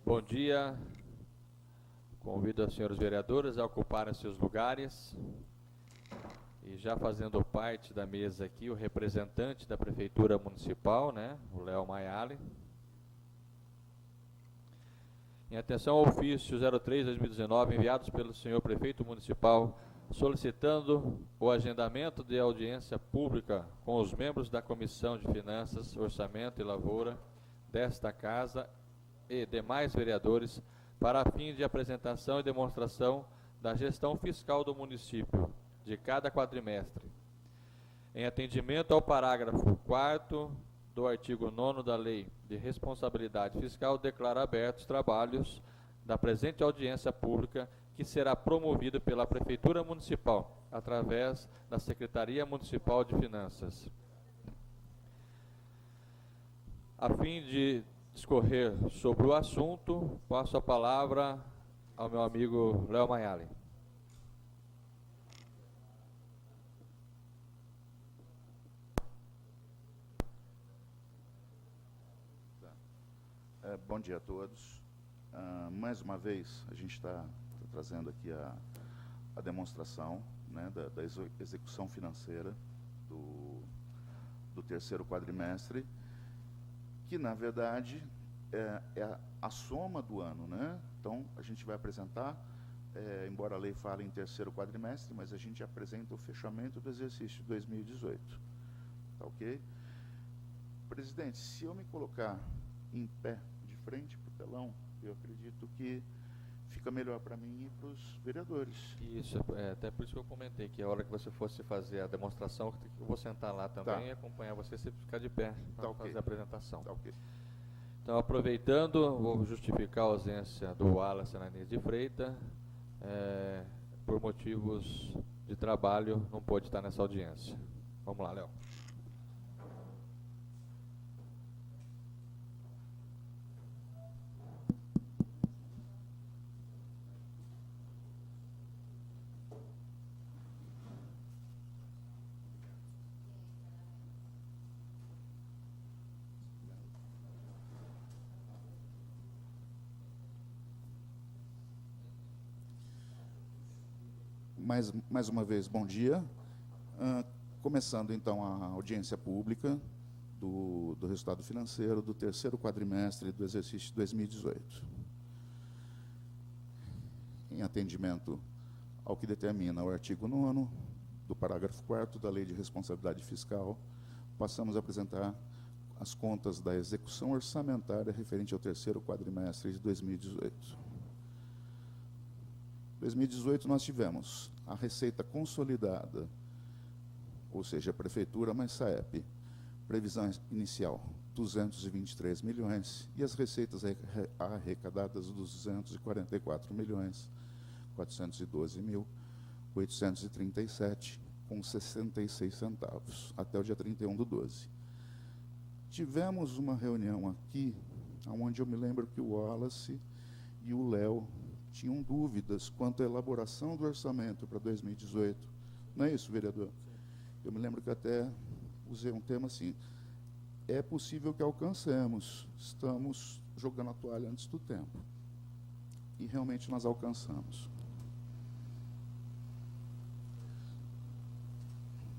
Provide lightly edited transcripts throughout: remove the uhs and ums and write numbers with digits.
Bom dia. Convido as senhoras vereadoras a ocuparem seus lugares. E já fazendo parte da mesa aqui, o representante da Prefeitura Municipal, né, o Léo Maiale. Em atenção ao ofício 03/2019, enviados pelo senhor Prefeito Municipal, solicitando o agendamento de audiência pública com os membros da Comissão de Finanças, Orçamento e Lavoura desta Casa e demais vereadores para fim de apresentação e demonstração da gestão fiscal do município de cada quadrimestre. Em atendimento ao parágrafo 4º do artigo 9º da Lei de Responsabilidade Fiscal, declara abertos trabalhos da presente audiência pública que será promovida pela Prefeitura Municipal, através da Secretaria Municipal de Finanças. A fim de discorrer sobre o assunto, passo a palavra ao meu amigo Léo Maiale. Bom dia a todos. Mais uma vez, a gente está trazendo aqui a demonstração, né, da execução financeira do terceiro quadrimestre, que, na verdade, é a soma do ano, né? Então, a gente vai apresentar, embora a lei fale em terceiro quadrimestre, mas a gente apresenta o fechamento do exercício 2018. Tá ok? Presidente, se eu me colocar em pé, de frente para o telão, eu acredito que fica melhor para mim e para os vereadores. Isso, até por isso que eu comentei que a hora que você fosse fazer a demonstração, eu vou sentar lá também e acompanhar você ficar de pé para fazer a apresentação. Tá ok. Então, aproveitando, vou justificar a ausência do Wallace Ananias de Freitas, por motivos de trabalho, não pôde estar nessa audiência. Vamos lá, Léo. Mais uma vez, bom dia. Começando, então, a audiência pública do resultado financeiro do terceiro quadrimestre do exercício 2018. Em atendimento ao que determina o artigo 9º do parágrafo 4º da Lei de Responsabilidade Fiscal, passamos a apresentar as contas da execução orçamentária referente ao terceiro quadrimestre de 2018. 2018 nós tivemos a receita consolidada, ou seja, a Prefeitura mais SAEP, previsão inicial 223 milhões, e as receitas arrecadadas 240.412.837,66 até o dia 31/12. Tivemos uma reunião aqui, onde eu me lembro que o Wallace e o Léo tinham dúvidas quanto à elaboração do orçamento para 2018. Não é isso, vereador? Sim. Eu me lembro que até usei um termo assim, é possível que alcancemos, estamos jogando a toalha antes do tempo. E realmente nós alcançamos.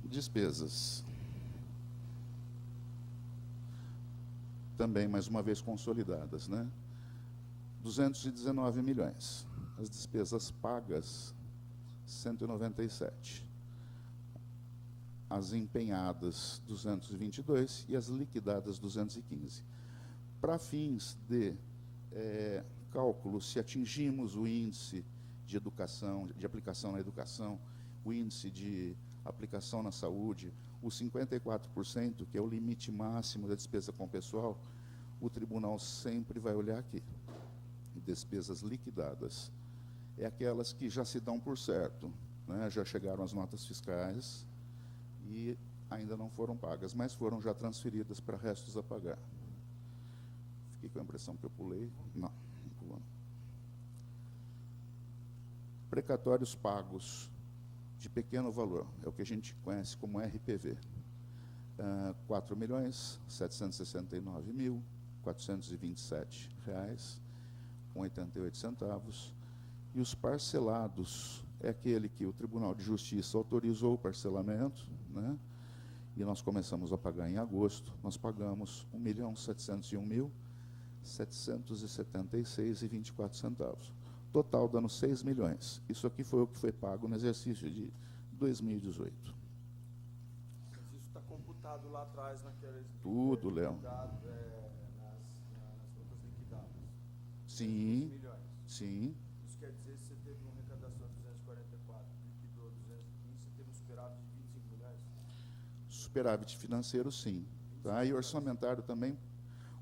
Despesas. Também, mais uma vez, consolidadas, né? 219 milhões. As despesas pagas, 197. As empenhadas, 222, e as liquidadas, 215. Para fins de cálculo, se atingimos o índice de educação, de aplicação na educação, o índice de aplicação na saúde, os 54%, que é o limite máximo da despesa com o pessoal, o tribunal sempre vai olhar aqui. Despesas liquidadas é aquelas que já se dão por certo, né? Já chegaram as notas fiscais e ainda não foram pagas, mas foram já transferidas para restos a pagar. Fiquei com a impressão que eu pulei. Não pulou. Precatórios pagos de pequeno valor, é o que a gente conhece como RPV. R$ 4.769.427. com 88 centavos. E os parcelados é aquele que o Tribunal de Justiça autorizou o parcelamento, né? E nós começamos a pagar em agosto. Nós pagamos R$ 1.701.776,24. Total dando 6 milhões. Isso aqui foi o que foi pago no exercício de 2018. Mas isso está computado lá atrás naqueles... Tudo, Léo. Nas contas liquidadas. Sim, 15 milhões. sim. Isso quer dizer que você teve uma arrecadação de 244, liquidou 215, você teve um superávit de 25 milhões? Superávit financeiro, sim. Tá? E orçamentário também.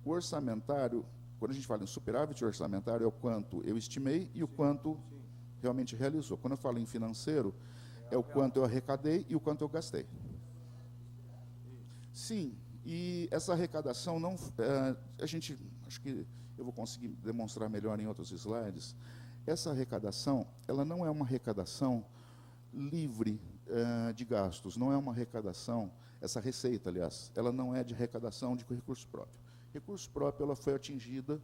O orçamentário, quando a gente fala em superávit orçamentário, é o quanto eu estimei e o quanto realmente realizou. Quando eu falo em financeiro, é o quanto eu arrecadei e o quanto eu gastei. Sim, e essa arrecadação não... a gente, acho que eu vou conseguir demonstrar melhor em outros slides. Essa arrecadação, ela não é uma arrecadação livre de gastos, não é uma arrecadação, essa receita, aliás, ela não é de arrecadação de recurso próprio. Recurso próprio, ela foi atingida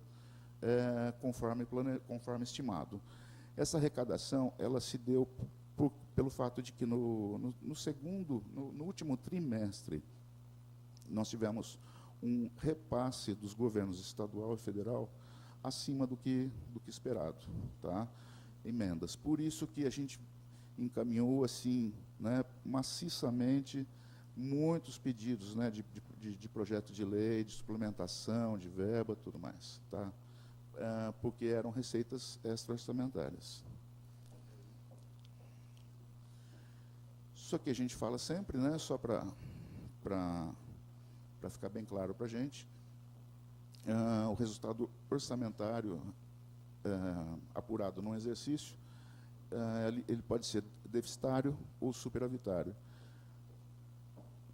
conforme estimado. Essa arrecadação, ela se deu pelo fato de que no último trimestre, nós tivemos um repasse dos governos estadual e federal acima do que esperado, tá? Emendas. Por isso que a gente encaminhou assim, né, maciçamente muitos pedidos, né, de projeto de lei, de suplementação, de verba, tudo mais, tá? Porque eram receitas extra-orçamentárias. Isso aqui a gente fala sempre, né, só para ficar bem claro para a gente. O resultado orçamentário apurado num exercício, ele pode ser deficitário ou superavitário.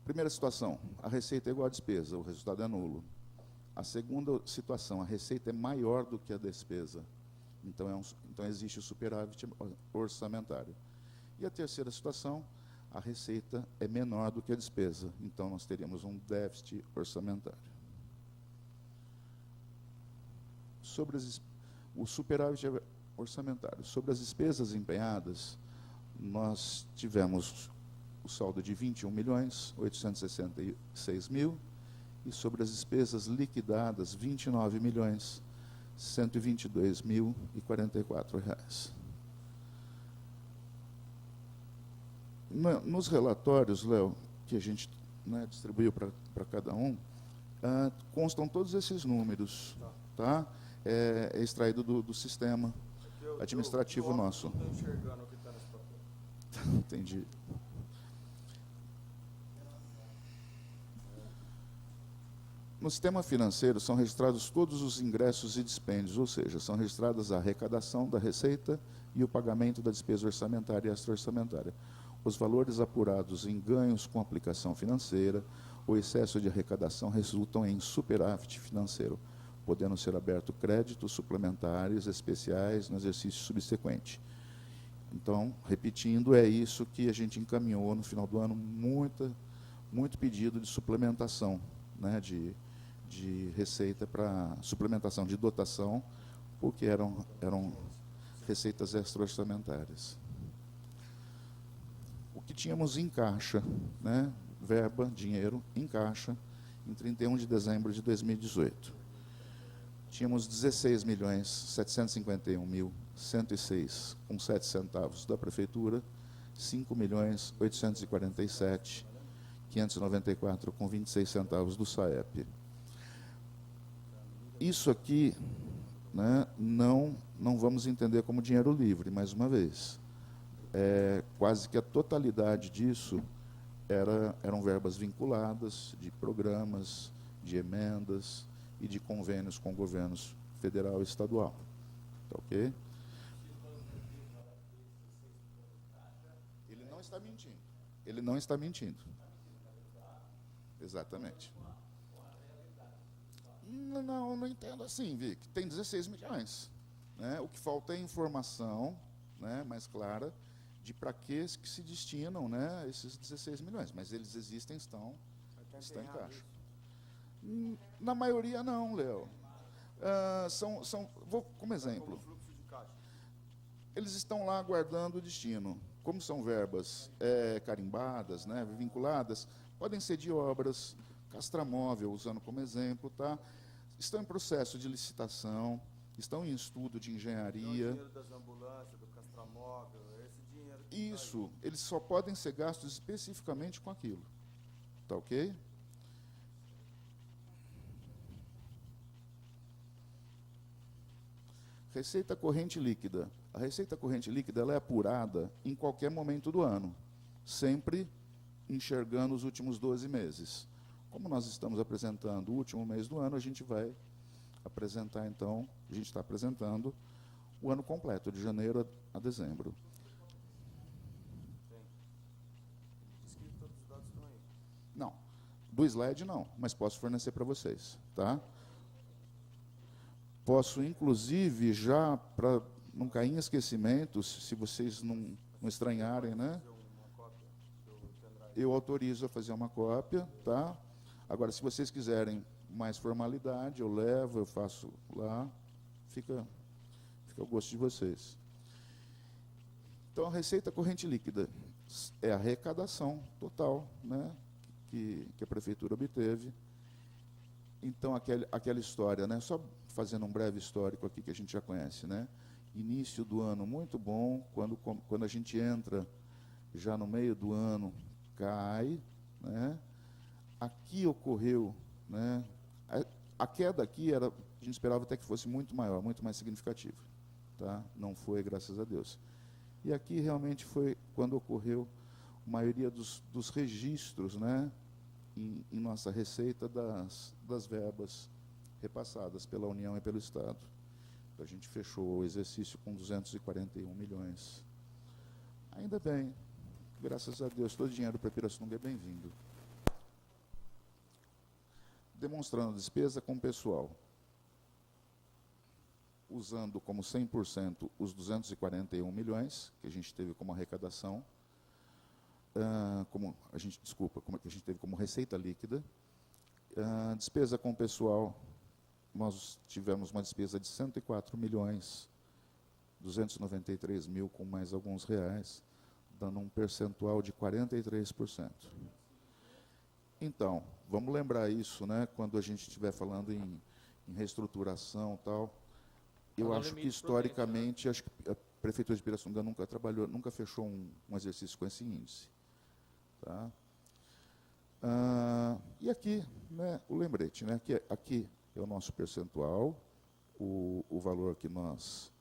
Primeira situação, a receita é igual à despesa, o resultado é nulo. A segunda situação, a receita é maior do que a despesa, então existe o superávit orçamentário. E a terceira situação, a receita é menor do que a despesa, então nós teríamos um déficit orçamentário. Sobre o superávit orçamentário, sobre as despesas empenhadas, nós tivemos o saldo de 21.866.000 e sobre as despesas liquidadas, 29.122.044 reais. Nos relatórios, Léo, que a gente, né, distribuiu para cada um, constam todos esses números, tá? É extraído do sistema administrativo nosso. Não estou enxergando o que está nesse papel. Entendi. No sistema financeiro são registrados todos os ingressos e dispêndios, ou seja, são registradas a arrecadação da receita e o pagamento da despesa orçamentária e extra-orçamentária. Os valores apurados em ganhos com aplicação financeira ou excesso de arrecadação resultam em superávit financeiro, podendo ser aberto créditos suplementares especiais no exercício subsequente. Então, repetindo, é isso que a gente encaminhou no final do ano, muito pedido de suplementação, né, de receita para suplementação de dotação, porque eram receitas extra-orçamentárias. O que tínhamos em caixa, né, verba, dinheiro, em caixa, em 31 de dezembro de 2018. Tínhamos 16.751.106,07 centavos da Prefeitura, 5.847.594,26 centavos do SAEP. Isso aqui, né, não vamos entender como dinheiro livre, mais uma vez. Quase que a totalidade disso eram verbas vinculadas de programas, de emendas e de convênios com governos federal e estadual. Tá ok? Ele não está mentindo. Ele não está mentindo. Exatamente. Não entendo assim, Vic. Tem 16 milhões. Né? O que falta é informação, né, mais clara de para que se destinam, né, esses 16 milhões. Mas eles existem, estão em caixa. Na maioria não, Léo. Vou como exemplo. Como fluxo de caixa. Eles estão lá aguardando o destino. Como são verbas carimbadas, né, vinculadas, podem ser de obras, Castramóvel, usando como exemplo, tá? Estão em processo de licitação, estão em estudo de Então, o engenharia. dinheiro das ambulâncias, do Castramóvel, esse dinheiro que Isso, eles só podem ser gastos especificamente com aquilo. Tá ok? Receita corrente líquida. A receita corrente líquida ela é apurada em qualquer momento do ano, sempre enxergando os últimos 12 meses. Como nós estamos apresentando o último mês do ano, a gente vai apresentar, então, a gente está apresentando o ano completo, de janeiro a dezembro. tem. Diz que todos os dados estão aí. Não, do slide não, mas posso fornecer para vocês, tá? Posso, inclusive, já, para não cair em esquecimento, se vocês não estranharem, né? Fazer uma cópia do pendrive. Eu autorizo a fazer uma cópia, tá? Agora, se vocês quiserem mais formalidade, eu levo, eu faço lá, fica ao gosto de vocês. Então, a receita corrente líquida é a arrecadação total, né, que a prefeitura obteve. Então, aquela história, né, só fazendo um breve histórico aqui que a gente já conhece, né? Início do ano muito bom, quando a gente entra já no meio do ano, cai, né? Aqui ocorreu, né? A queda aqui a gente esperava até que fosse muito maior, muito mais significativa, tá? Não foi, graças a Deus. E aqui realmente foi quando ocorreu a maioria dos registros, né, em nossa receita das verbas repassadas pela União e pelo Estado. A gente fechou o exercício com 241 milhões. Ainda bem, graças a Deus, todo dinheiro para Pirassununga é bem-vindo. Demonstrando despesa com pessoal, usando como 100% os 241 milhões que a gente teve como arrecadação, como a gente teve como receita líquida. Despesa com pessoal, nós tivemos uma despesa de 104 milhões, 293 mil com mais alguns reais, dando um percentual de 43%. Então, vamos lembrar isso, né, quando a gente estiver falando em reestruturação e tal. Eu acho que, historicamente, acho que a Prefeitura de Pirassununga nunca fechou um exercício com esse índice. Tá? E aqui, né, o lembrete, né, aqui é o nosso percentual, o valor que nós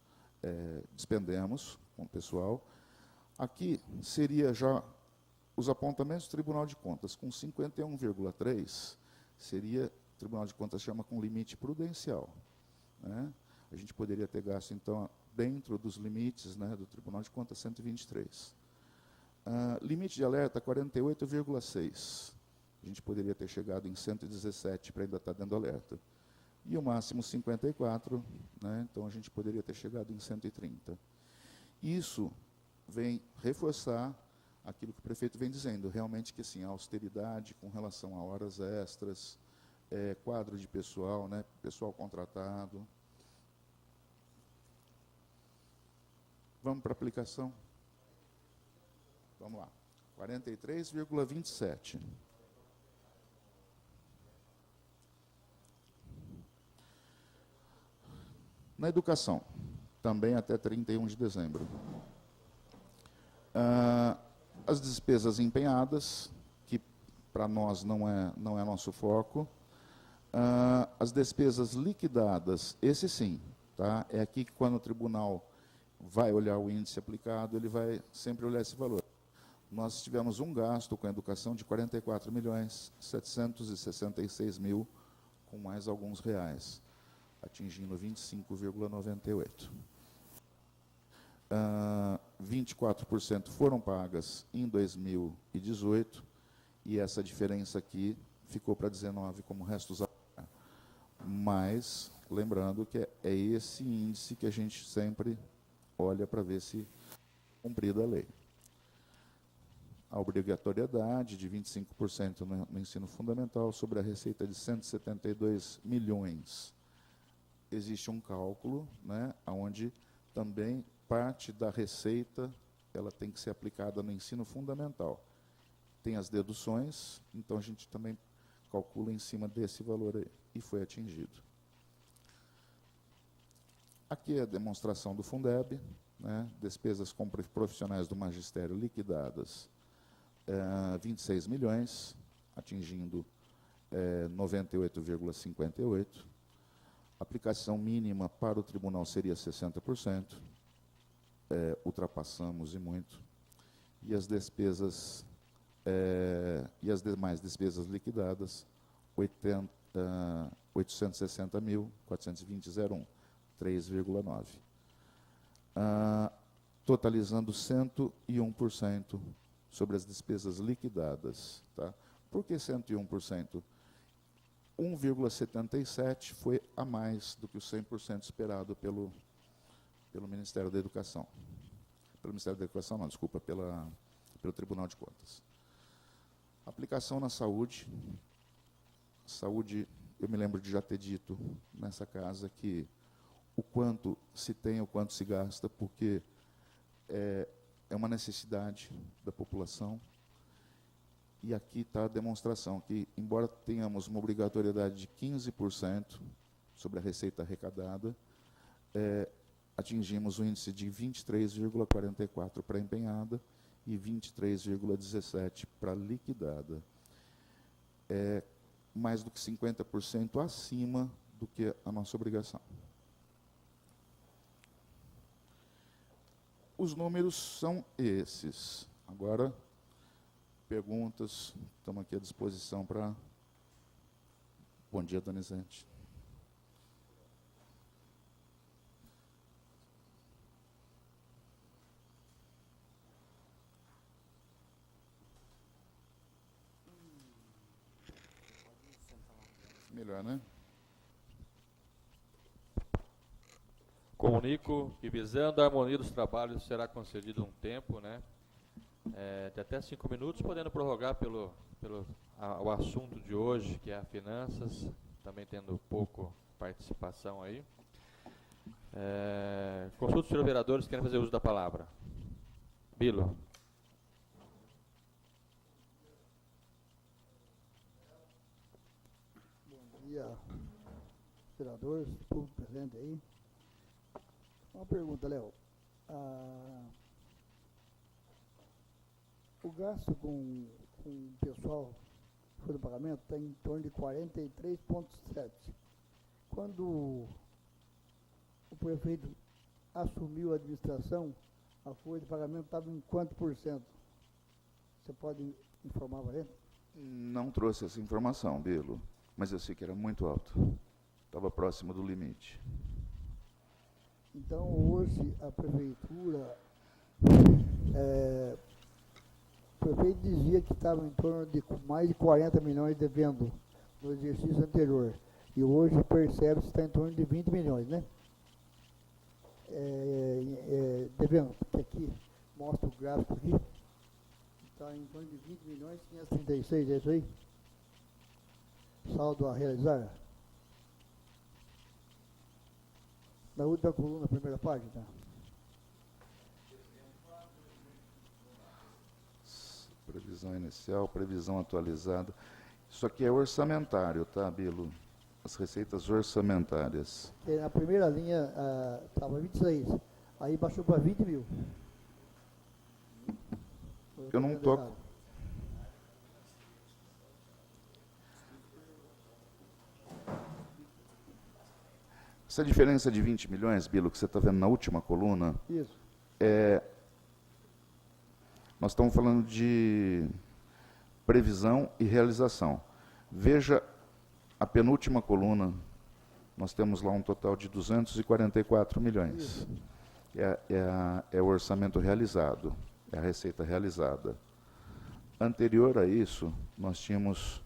despendemos com o pessoal. Aqui seria já os apontamentos do Tribunal de Contas, com 51,3, seria, o Tribunal de Contas chama com limite prudencial, né? A gente poderia ter gasto, então, dentro dos limites, né, do Tribunal de Contas, 123. Limite de alerta, 48,6. A gente poderia ter chegado em 117 para ainda estar dando alerta. E o máximo 54, né, então a gente poderia ter chegado em 130. Isso vem reforçar aquilo que o prefeito vem dizendo, realmente que assim, a austeridade com relação a horas extras, quadro de pessoal, né, pessoal contratado. Vamos para a aplicação? Vamos lá. 43,27. Na educação, também até 31 de dezembro. As despesas empenhadas, que para nós não é nosso foco. As despesas liquidadas, esse sim, tá? É aqui que quando o tribunal vai olhar o índice aplicado, ele vai sempre olhar esse valor. Nós tivemos um gasto com a educação de 44.766 mil, com mais alguns reais, atingindo 25,98. 24% foram pagas em 2018, e essa diferença aqui ficou para 19 como restos a pagar. Mas, lembrando que é esse índice que a gente sempre olha para ver se cumprida a lei. A obrigatoriedade de 25% no ensino fundamental sobre a receita de 172 milhões existe um cálculo, né, onde também parte da receita ela tem que ser aplicada no ensino fundamental. Tem as deduções, então a gente também calcula em cima desse valor aí, e foi atingido. Aqui é a demonstração do Fundeb, né, despesas com profissionais do magistério liquidadas, 26 milhões, atingindo 98,58%. Aplicação mínima para o tribunal seria 60%, ultrapassamos e muito. E as despesas, e as demais despesas liquidadas, 860.420,01, 3,9%. Totalizando 101% sobre as despesas liquidadas. Tá? Por que 101%? 1,77% foi a mais do que o 100% esperado pelo Ministério da Educação. Pelo Ministério da Educação, não, desculpa, pelo Tribunal de Contas. Aplicação na saúde. Saúde, eu me lembro de já ter dito nessa casa que o quanto se tem, o quanto se gasta, porque é uma necessidade da população. E aqui está a demonstração que, embora tenhamos uma obrigatoriedade de 15% sobre a receita arrecadada, atingimos o índice de 23,44% para empenhada e 23,17% para liquidada. É mais do que 50% acima do que a nossa obrigação. Os números são esses. Agora, perguntas, estamos aqui à disposição para... Bom dia, Donizete. Melhor, né? Comunico que, visando a harmonia dos trabalhos, será concedido um tempo, né, de até 5 minutos, podendo prorrogar o assunto de hoje, que é a finanças, também tendo pouco participação aí. Consulta os senhores vereadores que querem fazer uso da palavra. Bilo. Bom dia, vereadores, público presente aí. Uma pergunta, Léo. O gasto com o pessoal que foi do pagamento está em torno de 43,7%. Quando o prefeito assumiu a administração, a folha de pagamento estava em quanto por cento? Você pode informar para ele? Não trouxe essa informação, Bilo, mas eu sei que era muito alto. Estava próximo do limite. Então, hoje, a prefeitura, o prefeito dizia que estava em torno de mais de 40 milhões devendo no exercício anterior. E hoje percebe-se que está em torno de 20 milhões, né? Devendo, que aqui mostra o gráfico aqui, está em torno de 20 milhões, 536, é isso aí? Saldo a realizar. Na última coluna, primeira página. Previsão inicial, previsão atualizada. Isso aqui é orçamentário, tá, Bilo? As receitas orçamentárias. Na primeira linha estava 26, aí baixou para 20 mil. Eu não toco. Essa diferença de 20 milhões, Bilo, que você está vendo na última coluna, Isso. Nós estamos falando de previsão e realização. Veja a penúltima coluna, nós temos lá um total de 244 milhões. É o orçamento realizado, é a receita realizada. Anterior a isso, nós temos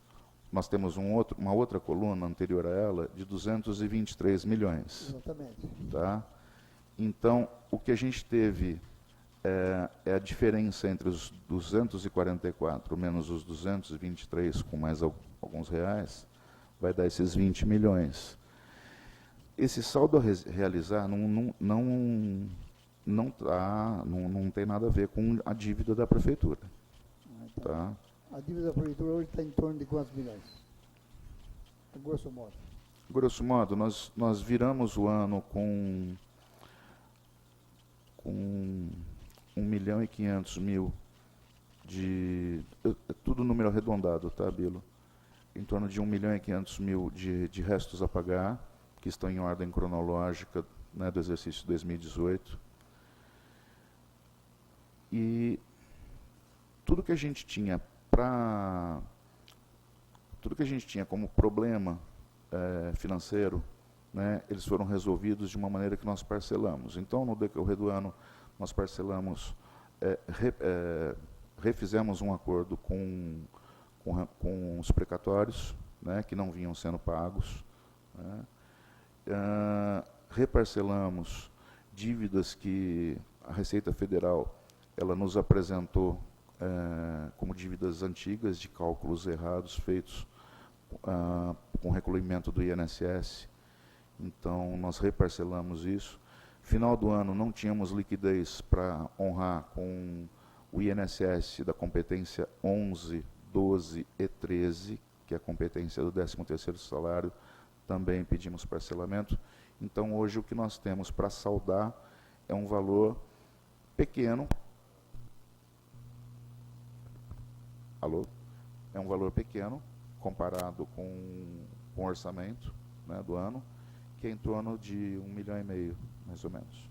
uma outra coluna anterior a ela de 223 milhões. Exatamente. Tá? Então, o que a gente teve é a diferença entre os 244 menos os 223 com mais alguns reais, vai dar esses 20 milhões. esse saldo a realizar não tem nada a ver com a dívida da prefeitura. Tá? A dívida da prefeitura hoje está em torno de quantos milhões? A grosso modo. Grosso modo, nós viramos o ano com 1.500.000 tudo número arredondado, tá, Bilo? Em torno de 1.500.000 de restos a pagar, que estão em ordem cronológica, né, do exercício 2018. E tudo que a gente tinha como problema financeiro, né, eles foram resolvidos de uma maneira que nós parcelamos. Então, no decorrer do ano, nós parcelamos, refizemos um acordo com os precatórios, né, que não vinham sendo pagos, né, reparcelamos dívidas que a Receita Federal ela nos apresentou como dívidas antigas de cálculos errados feitos com recolhimento do INSS. Então, nós reparcelamos isso. Final do ano, não tínhamos liquidez para honrar com o INSS da competência 11, 12 e 13, que é a competência do 13º salário, também pedimos parcelamento. Então, hoje, o que nós temos para saldar é um valor pequeno. Alô? É um valor pequeno, comparado com o orçamento, né, do ano, que é em torno de 1,5 milhão, mais ou menos.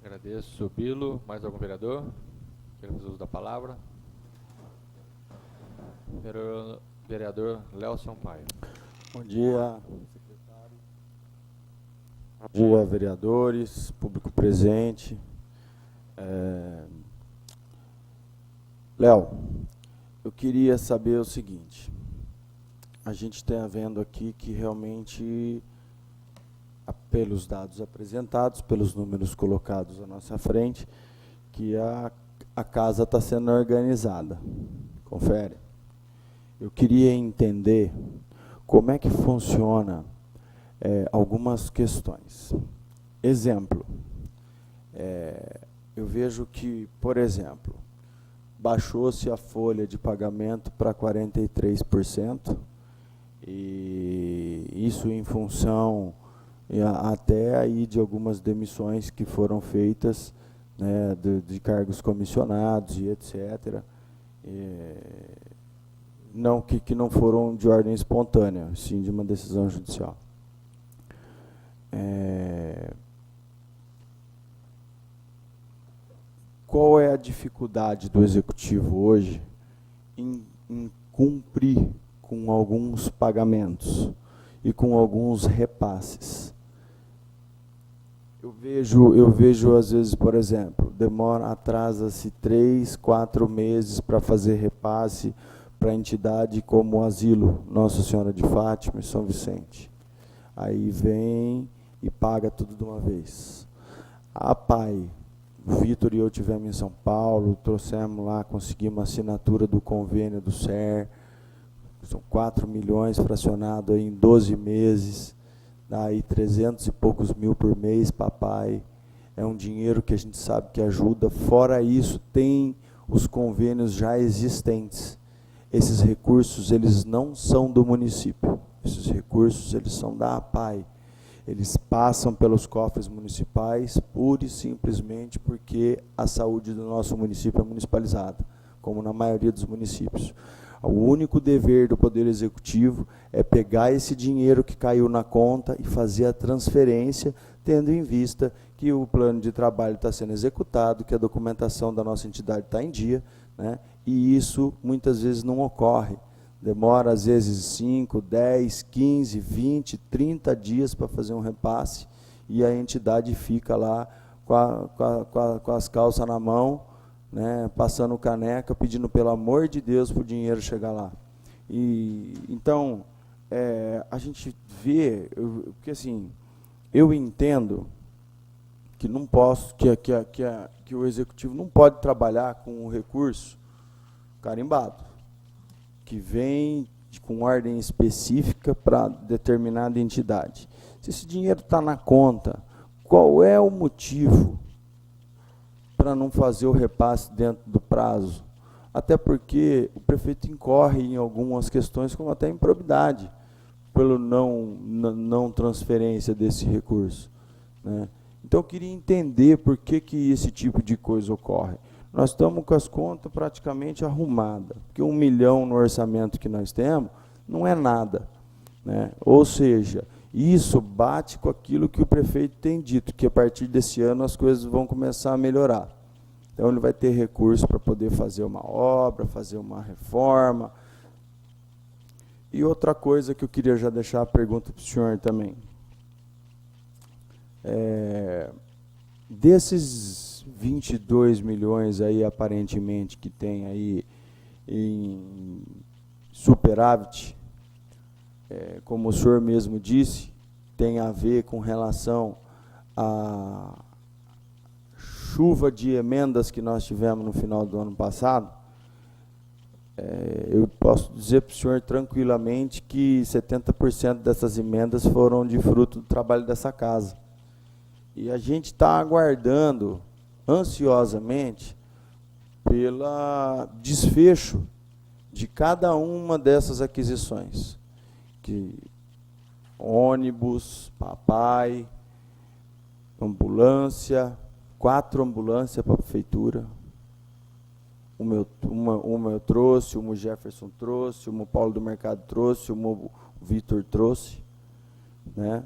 Agradeço, Bilo. Mais algum vereador? Quer fazer uso da palavra? Vereador Léo Sampaio. Bom dia, secretário. Bom dia, vereadores, público presente. Léo, eu queria saber o seguinte. A gente está vendo aqui que realmente, pelos dados apresentados, pelos números colocados à nossa frente, que a casa está sendo organizada. Confere. Eu queria entender como é que funciona algumas questões. Exemplo, eu vejo que, por exemplo, baixou-se a folha de pagamento para 43%, e isso em função até aí de algumas demissões que foram feitas, né, de cargos comissionados e etc., não, que não foram de ordem espontânea, sim de uma decisão judicial. Qual é a dificuldade do Executivo hoje em cumprir com alguns pagamentos e com alguns repasses? Eu vejo às vezes, por exemplo, atrasa-se 3, 4 meses para fazer repasse para entidade como o Asilo Nossa Senhora de Fátima e São Vicente. Aí vem e paga tudo de uma vez. A PAI, o Vitor e eu tivemos em São Paulo, trouxemos lá, conseguimos a assinatura do convênio do SER, são 4 milhões fracionado aí em 12 meses, dá aí 300 e poucos mil por mês para a PAI. É um dinheiro que a gente sabe que ajuda. Fora isso, tem os convênios já existentes. Esses recursos, eles não são do município. Esses recursos, eles são da APAI. Eles passam pelos cofres municipais, pura e simplesmente porque a saúde do nosso município é municipalizada, como na maioria dos municípios. O único dever do Poder Executivo é pegar esse dinheiro que caiu na conta e fazer a transferência, tendo em vista que o plano de trabalho está sendo executado, que a documentação da nossa entidade está em dia, né? E isso muitas vezes não ocorre. Demora, às vezes, 5, 10, 15, 20, 30 dias para fazer um repasse, e a entidade fica lá com as calças na mão, né, passando caneca, pedindo pelo amor de Deus para o dinheiro chegar lá. E então, a gente vê, porque assim, eu entendo que não posso, que o Executivo não pode trabalhar com o recurso carimbado, que vem com ordem específica para determinada entidade. Se esse dinheiro está na conta, qual é o motivo para não fazer o repasse dentro do prazo? Até porque o prefeito incorre em algumas questões, como até improbidade, pelo não transferência desse recurso, né? Então, eu queria entender por que esse tipo de coisa ocorre. Nós estamos com as contas praticamente arrumadas, porque 1 milhão no orçamento que nós temos não é nada, né? Ou seja, isso bate com aquilo que o prefeito tem dito, que a partir desse ano as coisas vão começar a melhorar. Então, ele vai ter recurso para poder fazer uma obra, fazer uma reforma. E outra coisa que eu queria já deixar a pergunta para o senhor também. Desses 22 milhões aí, aparentemente, que tem aí em superávit, como o senhor mesmo disse, tem a ver com relação à chuva de emendas que nós tivemos no final do ano passado. Eu posso dizer para o senhor tranquilamente que 70% dessas emendas foram de fruto do trabalho dessa casa. E a gente está aguardando ansiosamente pelo desfecho de cada uma dessas aquisições. Que ônibus, papai, ambulância, 4 ambulâncias para a prefeitura. Uma eu trouxe, uma o Jefferson trouxe, uma o Paulo do Mercado trouxe, uma o Vitor trouxe, né?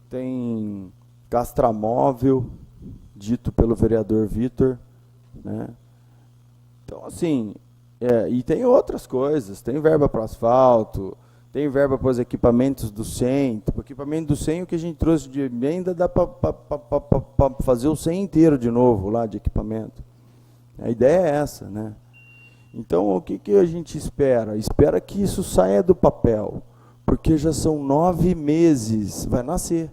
Tem castramóvel, dito pelo vereador Vitor, né? Então, assim, e tem outras coisas, tem verba para asfalto, tem verba para os equipamentos do SEM. O equipamento do SEM, o que a gente trouxe de emenda, dá para fazer o SEM inteiro de novo lá de equipamento. A ideia é essa, né? Então, o que a gente espera? Espera que isso saia do papel, porque já são 9 meses, vai nascer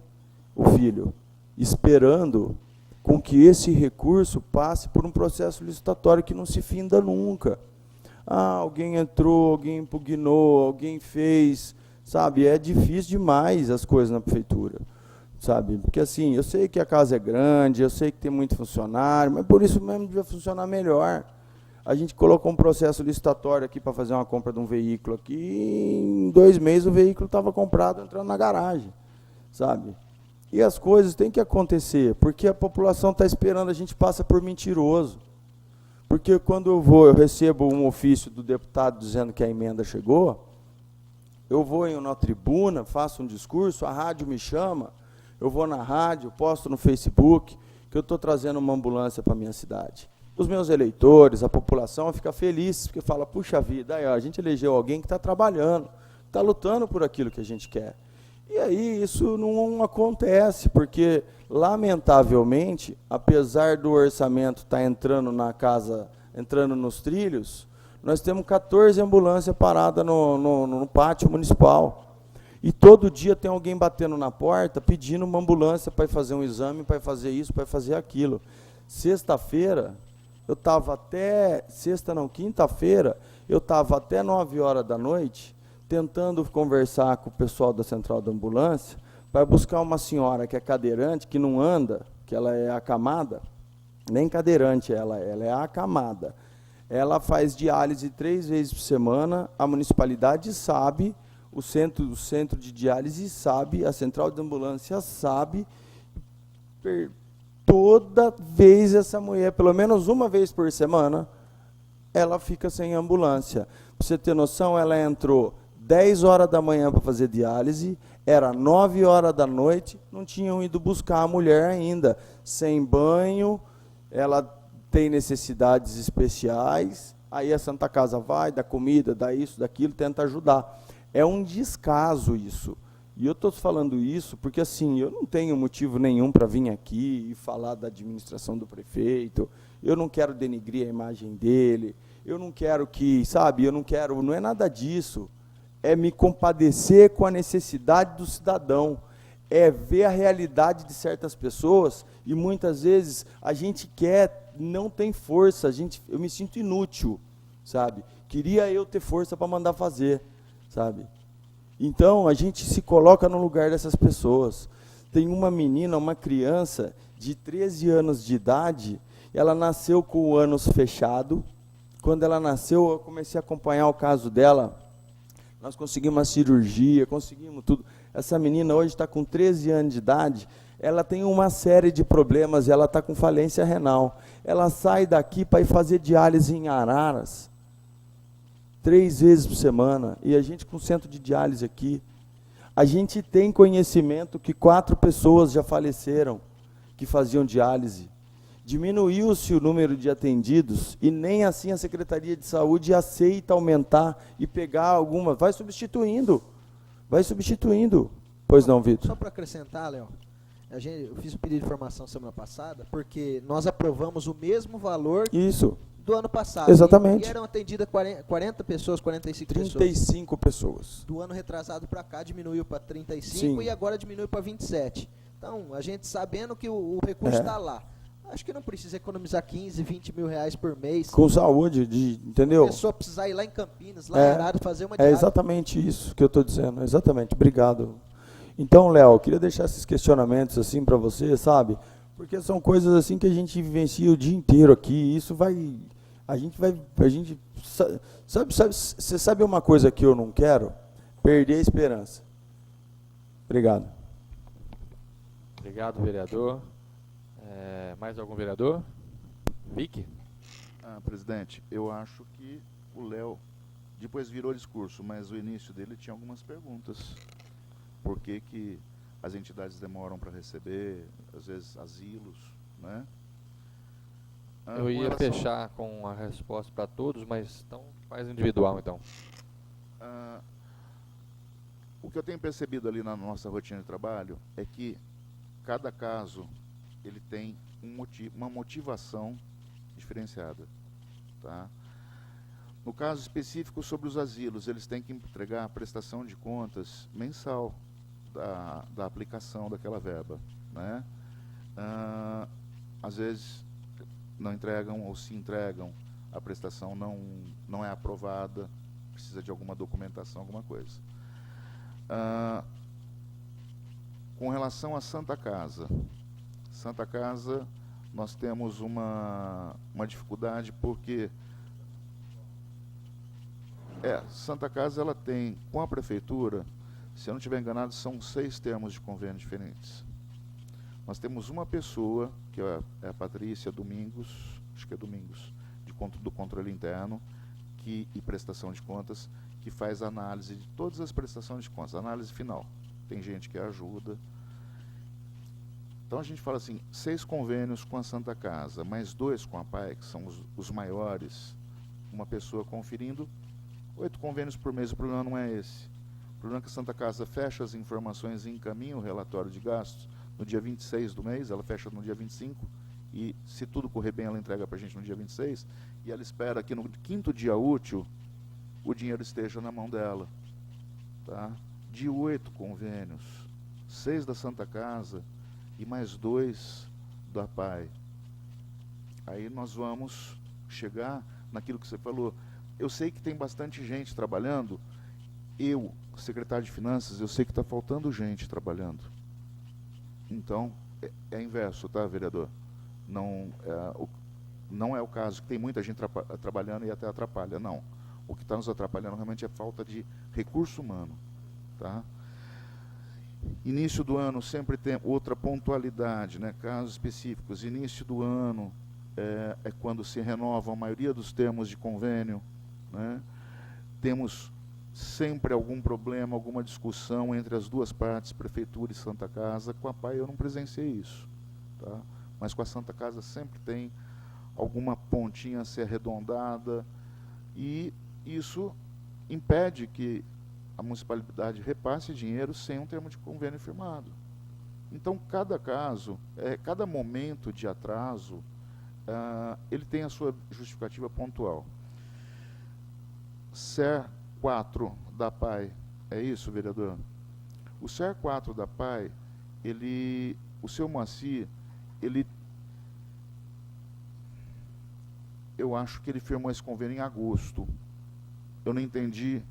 o filho, esperando com que esse recurso passe por um processo licitatório que não se finda nunca. Alguém entrou, alguém impugnou, alguém fez, sabe? É difícil demais as coisas na prefeitura, sabe? Porque assim, eu sei que a casa é grande, eu sei que tem muito funcionário, mas por isso mesmo devia funcionar melhor. A gente colocou um processo licitatório aqui para fazer uma compra de um veículo aqui, e em 2 meses o veículo estava comprado, entrando na garagem, sabe? E as coisas têm que acontecer, porque a população está esperando, a gente passa por mentiroso. Porque quando eu recebo um ofício do deputado dizendo que a emenda chegou, eu vou em uma tribuna, faço um discurso, a rádio me chama, eu vou na rádio, posto no Facebook, que eu estou trazendo uma ambulância para a minha cidade. Os meus eleitores, a população fica feliz, porque fala, puxa vida, aí, ó, a gente elegeu alguém que está trabalhando, está lutando por aquilo que a gente quer. E aí isso não acontece, porque, lamentavelmente, apesar do orçamento estar entrando na casa, entrando nos trilhos, nós temos 14 ambulâncias paradas no pátio municipal. E todo dia tem alguém batendo na porta, pedindo uma ambulância para ir fazer um exame, para fazer isso, para fazer aquilo. Sexta-feira, eu estava até, quinta-feira, eu estava até 9 horas da noite, tentando conversar com o pessoal da central da ambulância, para buscar uma senhora que é cadeirante, que não anda, que ela é acamada, nem cadeirante ela é acamada. Ela faz diálise 3 vezes por semana, a municipalidade sabe, o centro de diálise sabe, a central de ambulância sabe, toda vez essa mulher, pelo menos uma vez por semana, ela fica sem ambulância. Para você ter noção, ela entrou 10 horas da manhã para fazer diálise, era 9 horas da noite, não tinham ido buscar a mulher ainda, sem banho, ela tem necessidades especiais, aí a Santa Casa vai, dá comida, dá isso, daquilo, tenta ajudar. É um descaso isso. E eu estou falando isso porque, assim, eu não tenho motivo nenhum para vir aqui e falar da administração do prefeito, eu não quero denigrir a imagem dele, eu não quero que, sabe, não é nada disso. É me compadecer com a necessidade do cidadão, é ver a realidade de certas pessoas, e muitas vezes a gente não tem força, eu me sinto inútil, sabe? Queria eu ter força para mandar fazer, sabe? Então, a gente se coloca no lugar dessas pessoas. Tem uma menina, uma criança de 13 anos de idade, ela nasceu com o ânus fechado. Quando ela nasceu, eu comecei a acompanhar o caso dela. Nós conseguimos uma cirurgia, conseguimos tudo. Essa menina hoje está com 13 anos de idade, ela tem uma série de problemas, ela está com falência renal. Ela sai daqui para ir fazer diálise em Araras, 3 vezes por semana, e a gente com centro de diálise aqui. A gente tem conhecimento que 4 pessoas já faleceram, que faziam diálise. Diminuiu-se o número de atendidos, e nem assim a Secretaria de Saúde aceita aumentar e pegar alguma, vai substituindo. Pois não, Vitor? Só para acrescentar, Léo, eu fiz um pedido de informação semana passada, porque nós aprovamos o mesmo valor Isso. do ano passado. Exatamente. E eram atendidas 40 pessoas, 45 pessoas. 35 pessoas. Do ano retrasado para cá diminuiu para 35 Sim. e agora diminuiu para 27. Então, a gente sabendo que o recurso está lá. Acho que não precisa economizar 15, 20 mil reais por mês. Com saúde, entendeu? A pessoa precisar ir lá em Campinas, lá em Araras, fazer uma É diálise. exatamente isso que eu estou dizendo, exatamente, obrigado. Então, Léo, eu queria deixar esses questionamentos assim para você, sabe? Porque são coisas assim que a gente vivencia o dia inteiro aqui, isso vai, você sabe uma coisa que eu não quero? Perder a esperança. Obrigado. Obrigado, vereador. Mais algum vereador? Vicky? Presidente, eu acho que o Léo depois virou discurso, mas o início dele tinha algumas perguntas. Por que as entidades demoram para receber, às vezes asilos, né? Eu ia fechar com a resposta para todos, mas então faz individual, então. O que eu tenho percebido ali na nossa rotina de trabalho é que cada caso ele tem uma motivação diferenciada, tá? No caso específico sobre os asilos, eles têm que entregar a prestação de contas mensal da aplicação daquela verba, né? Às vezes não entregam, ou se entregam, a prestação não é aprovada, precisa de alguma documentação, alguma coisa. Com relação à Santa Casa, nós temos uma dificuldade porque Santa Casa ela tem, com a prefeitura, se eu não estiver enganado, são 6 termos de convênio diferentes. Nós temos uma pessoa, que é a Patrícia Domingos, acho que é Domingos, do controle interno e prestação de contas, que faz análise de todas as prestações de contas, análise final. Tem gente que ajuda. Então a gente fala assim, 6 convênios com a Santa Casa, mais 2 com a PAI, que são os maiores, uma pessoa conferindo, 8 convênios por mês. O problema não é esse. O problema é que a Santa Casa fecha as informações e encaminha o relatório de gastos no dia 26 do mês, ela fecha no dia 25, e se tudo correr bem, ela entrega para a gente no dia 26, e ela espera que no 5º dia útil, o dinheiro esteja na mão dela. Tá? De 8 convênios, 6 da Santa Casa e mais 2 da PAI. Aí nós vamos chegar naquilo que você falou. Eu sei que tem bastante gente trabalhando, secretário de Finanças, eu sei que está faltando gente trabalhando. Então, é inverso, tá, vereador? Não é o caso que tem muita gente trabalhando e até atrapalha, não. O que está nos atrapalhando realmente é falta de recurso humano, tá? Início do ano sempre tem outra pontualidade, né? Casos específicos. Início do ano é quando se renova a maioria dos termos de convênio, né? Temos sempre algum problema, alguma discussão entre as duas partes, Prefeitura e Santa Casa. Com a PAI eu não presenciei isso, tá? Mas com a Santa Casa sempre tem alguma pontinha a ser arredondada, e isso impede que a municipalidade repasse dinheiro sem um termo de convênio firmado. Então, cada caso, cada momento de atraso, ele tem a sua justificativa pontual. SER 4 da PAI, é isso, vereador? O SER 4 da PAI, o seu Moacir, eu acho que ele firmou esse convênio em agosto. Eu não entendi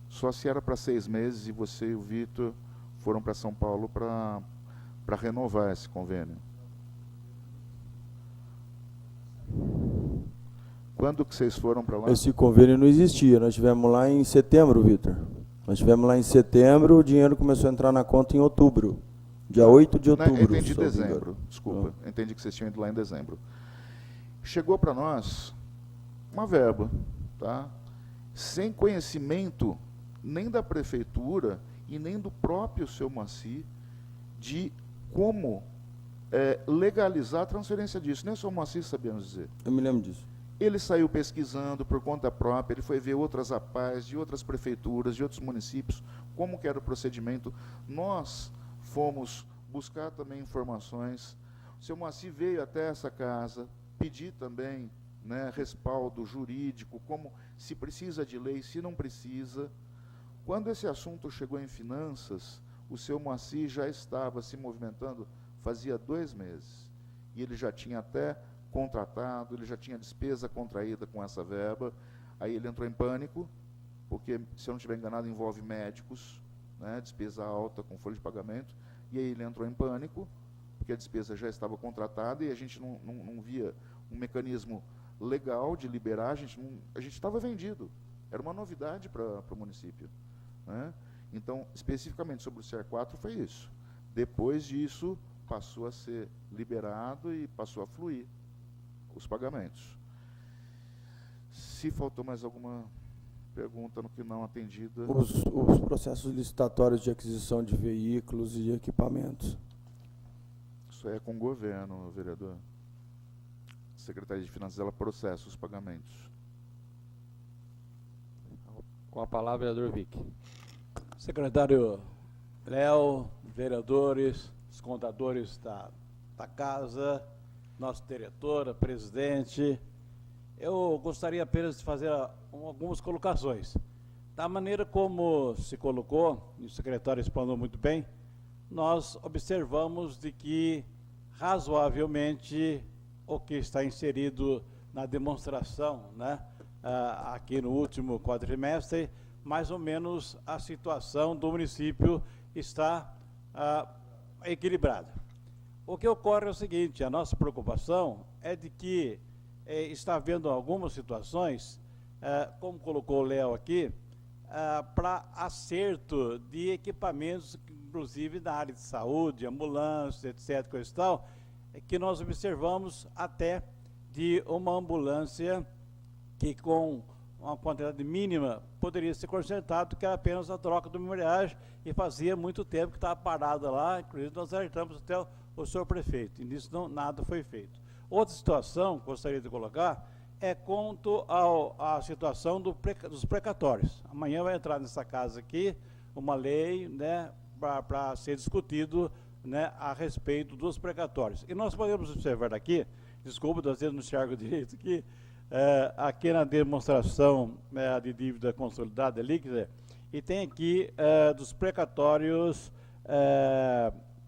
só se era para 6 meses e você e o Vitor foram para São Paulo para renovar esse convênio. Quando que vocês foram para lá? Esse convênio não existia, nós tivemos lá em setembro, Vitor. Nós tivemos lá em setembro, o dinheiro começou a entrar na conta em outubro. Dia 8 de outubro. Não, entendi se eu não me engano. dezembro, desculpa. Entendi que vocês tinham ido lá em dezembro. Chegou para nós uma verba, tá? Sem conhecimento nem da prefeitura e nem do próprio seu Moacir de como legalizar a transferência disso. Nem o seu Moacir sabia nos dizer. Eu me lembro disso. Ele saiu pesquisando por conta própria, ele foi ver outras APAES de outras prefeituras, de outros municípios, como que era o procedimento. Nós fomos buscar também informações. O seu Moacir veio até essa casa, pedir também, né, respaldo jurídico, como se precisa de lei, se não precisa. Quando esse assunto chegou em finanças, o seu Moacir já estava se movimentando fazia 2 meses. E ele já tinha até contratado, ele já tinha despesa contraída com essa verba. Aí ele entrou em pânico, porque, se eu não estiver enganado, envolve médicos, né, despesa alta com folha de pagamento. E aí ele entrou em pânico, porque a despesa já estava contratada e a gente não via um mecanismo legal de liberar, a gente estava vendido. Era uma novidade para o município, né? Então, especificamente sobre o CR4 foi isso. Depois disso, passou a ser liberado e passou a fluir os pagamentos. Se faltou mais alguma pergunta no que não atendida... Os processos licitatórios de aquisição de veículos e equipamentos. Isso é com o governo, vereador. A Secretaria de Finanças, ela processa os pagamentos. Com a palavra, vereador Vick. Secretário Léo, vereadores, os contadores da casa, nossa diretora, presidente, eu gostaria apenas de fazer algumas colocações. Da maneira como se colocou, e o secretário explanou muito bem, nós observamos de que, razoavelmente, o que está inserido na demonstração, né, aqui no último quadrimestre, mais ou menos a situação do município está equilibrada. O que ocorre é o seguinte: a nossa preocupação é de que está havendo algumas situações, como colocou o Léo aqui, para acerto de equipamentos, inclusive na área de saúde, ambulância, etc., coisa e tal, que nós observamos até de uma ambulância que, com uma quantidade mínima, poderia ser consertado, que era apenas a troca do embreagem, e fazia muito tempo que estava parada lá. Inclusive nós alertamos até o senhor prefeito, e nisso nada foi feito. Outra situação que gostaria de colocar é quanto à situação dos precatórios. Amanhã vai entrar nessa casa aqui uma lei, né, para ser discutido, né, a respeito dos precatórios. E nós podemos observar aqui, desculpa, às vezes não enxergo direito aqui, aqui na demonstração de dívida consolidada líquida, e tem aqui dos precatórios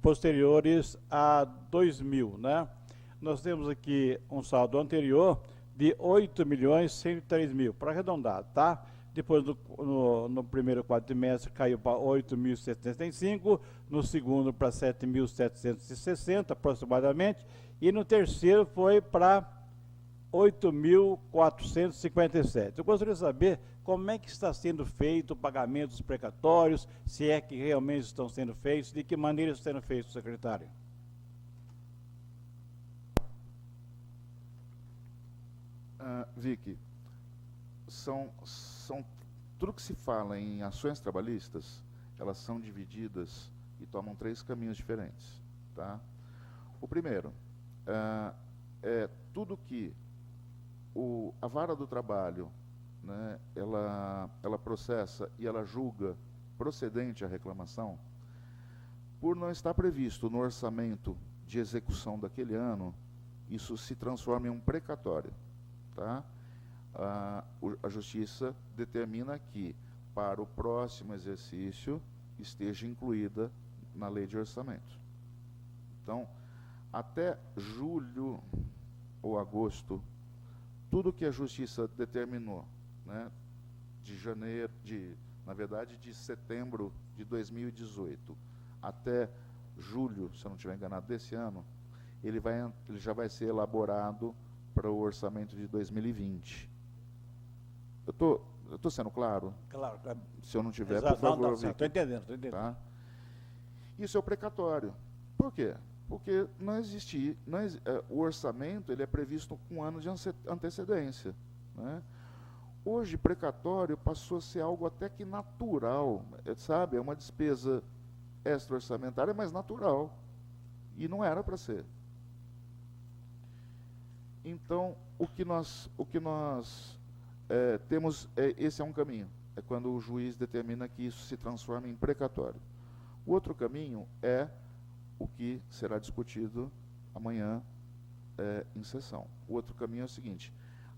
posteriores a 2000, né? Nós temos aqui um saldo anterior de 8.103.000, para arredondar, tá? Depois, no primeiro quadrimestre, caiu para 8.775, no segundo para 7.760, aproximadamente, e no terceiro foi para 8.457. Eu gostaria de saber como é que está sendo feito o pagamento dos precatórios, se é que realmente estão sendo feitos, de que maneira estão sendo feitos, secretário. Vicky, tudo que se fala em ações trabalhistas, elas são divididas e tomam 3 caminhos diferentes, tá? O primeiro é tudo que a vara do trabalho, né, ela processa e ela julga procedente a reclamação, por não estar previsto no orçamento de execução daquele ano, isso se transforma em um precatório, tá? A Justiça determina que, para o próximo exercício, esteja incluída na lei de orçamento. Então, até julho ou agosto, tudo que a Justiça determinou, né, na verdade, de setembro de 2018 até julho, se eu não estiver enganado, desse ano, ele já vai ser elaborado para o orçamento de 2020. Eu estou sendo claro? Claro. Se eu não tiver, Exato, por favor, estou Vicky. entendendo. Tá? Isso é o precatório. Por quê? Porque o orçamento ele é previsto com um ano de antecedência. Né? Hoje, precatório passou a ser algo até que natural, sabe? É uma despesa extra-orçamentária, mas natural. E não era para ser. Então, o que nós temos, esse é um caminho. É quando o juiz determina que isso se transforma em precatório. O outro caminho é o que será discutido amanhã em sessão. O outro caminho é o seguinte: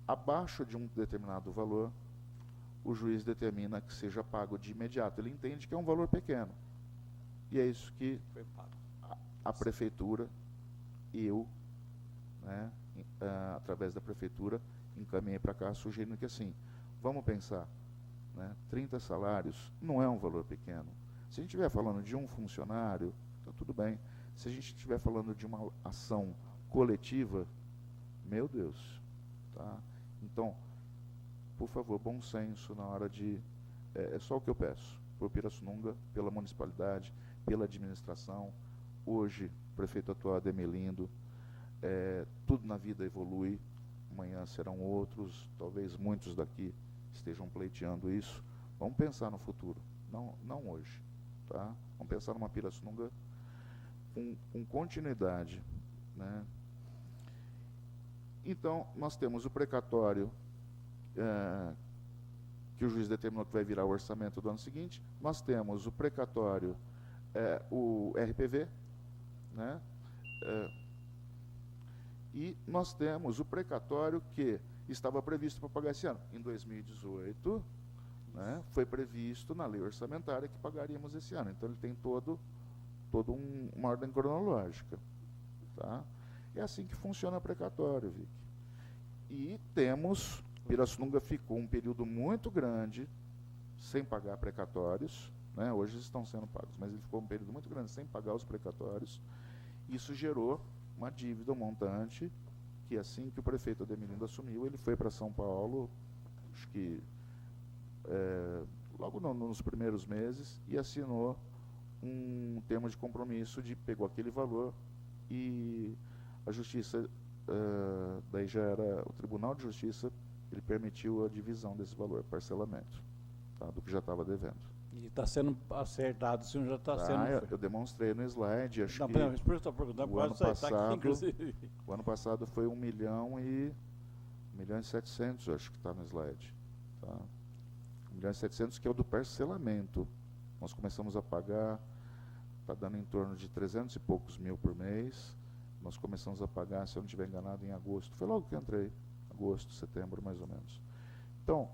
abaixo de um determinado valor, o juiz determina que seja pago de imediato. Ele entende que é um valor pequeno. E é isso que a prefeitura e eu, né, através da prefeitura, encaminhei para cá, sugerindo que assim, vamos pensar, né, 30 salários não é um valor pequeno. Se a gente estiver falando de um funcionário, está tudo bem. Se a gente estiver falando de uma ação coletiva, meu Deus. Tá? Então, por favor, bom senso na hora de... É só o que eu peço, por Pirassununga, pela municipalidade, pela administração. Hoje, o prefeito atual Ademelindo, tudo na vida evolui, amanhã serão outros, talvez muitos daqui estejam pleiteando isso. Vamos pensar no futuro, não hoje. Tá? Vamos pensar numa Pirassununga com continuidade. Né? Então, nós temos o precatório, que o juiz determinou que vai virar o orçamento do ano seguinte. Nós temos o precatório, o RPV, né? E nós temos o precatório que estava previsto para pagar esse ano. Em 2018, né, foi previsto na lei orçamentária que pagaríamos esse ano. Então, ele tem uma ordem cronológica. Tá? É assim que funciona o precatório, Vicky. E temos... Pirassununga ficou um período muito grande sem pagar precatórios, né? Hoje estão sendo pagos, mas ele ficou um período muito grande sem pagar os precatórios. Isso gerou uma dívida, um montante, que assim que o prefeito Ademelindo assumiu, ele foi para São Paulo, acho que logo nos primeiros meses, e assinou um termo de compromisso pegou aquele valor e a Justiça, daí já era o Tribunal de Justiça, ele permitiu a divisão desse valor, parcelamento, tá, do que já estava devendo. E está sendo acertado, se não já está sendo... Eu demonstrei no slide, acho que por isso eu estou perguntando, o ano passado foi 1 milhão e 700, acho que está no slide. Tá? 1 milhão e 700, que é o do parcelamento. Nós começamos a pagar, está dando em torno de 300 e poucos mil por mês. Nós começamos a pagar, se eu não estiver enganado, em agosto. Foi logo que entrei. Agosto, setembro, mais ou menos. Então,